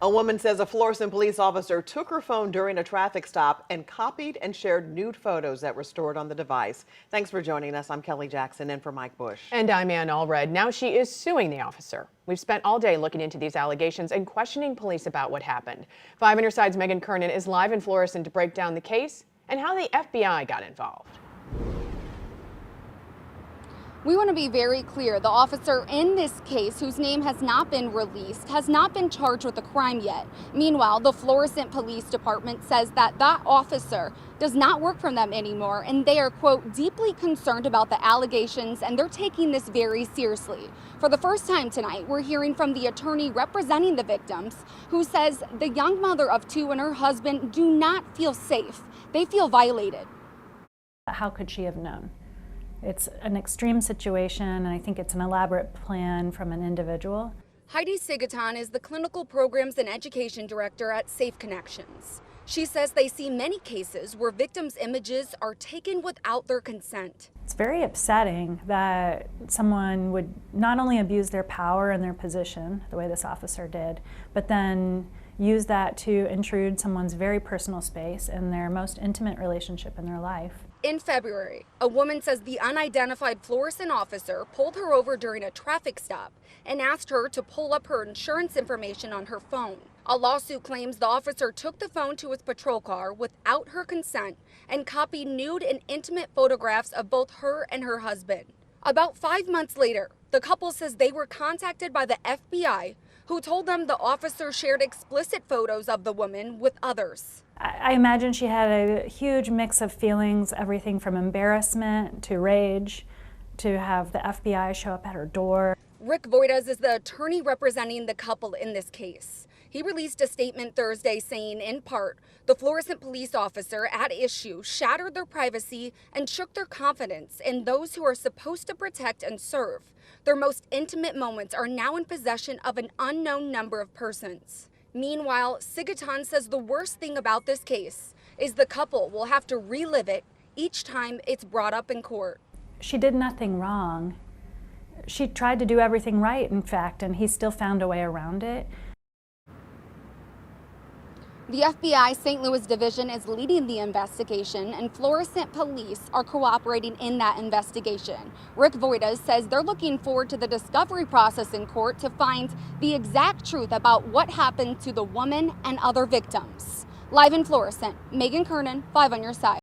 A woman says a Florissant police officer took her phone during a traffic stop and copied and shared nude photos that were stored on the device. Thanks for joining us. I'm Kelly Jackson in for Mike Bush. And I'm Ann Allred. Now she is suing the officer. We've spent all day looking into these allegations and questioning police about what happened. 5 on Your Side's Megan Kernan is live in Florissant to break down the case and how the FBI got involved. We want to be very clear. The officer in this case, whose name has not been released, has not been charged with a crime yet. Meanwhile, the Florissant Police Department says that officer does not work for them anymore, and they are, quote, deeply concerned about the allegations, and they're taking this very seriously. For the first time tonight, we're hearing from the attorney representing the victims, who says the young mother of 2 and her husband do not feel safe. They feel violated. How could she have known? It's an extreme situation, and I think it's an elaborate plan from an individual. Heidi Sigaton is the Clinical Programs and Education Director at Safe Connections. She says they see many cases where victims' images are taken without their consent. It's very upsetting that someone would not only abuse their power and their position, the way this officer did, but then use that to intrude someone's very personal space and their most intimate relationship in their life. In February, a woman says the unidentified Florissant officer pulled her over during a traffic stop and asked her to pull up her insurance information on her phone. A lawsuit claims the officer took the phone to his patrol car without her consent and copied nude and intimate photographs of both her and her husband. About 5 months later, the couple says they were contacted by the FBI, who told them the officer shared explicit photos of the woman with others. I imagine she had a huge mix of feelings, everything from embarrassment to rage, to have the FBI show up at her door. Rick Voitas is the attorney representing the couple in this case. He released a statement Thursday saying, in part, the Florissant police officer at issue shattered their privacy and shook their confidence in those who are supposed to protect and serve. Their most intimate moments are now in possession of an unknown number of persons. Meanwhile, Sigaton says the worst thing about this case is the couple will have to relive it each time it's brought up in court. She did nothing wrong. She tried to do everything right, in fact, and he still found a way around it. The FBI St. Louis division is leading the investigation, and Florissant police are cooperating in that investigation. Rick Voitas says they're looking forward to the discovery process in court to find the exact truth about what happened to the woman and other victims. Live in Florissant, Megan Kernan, 5 on Your Side.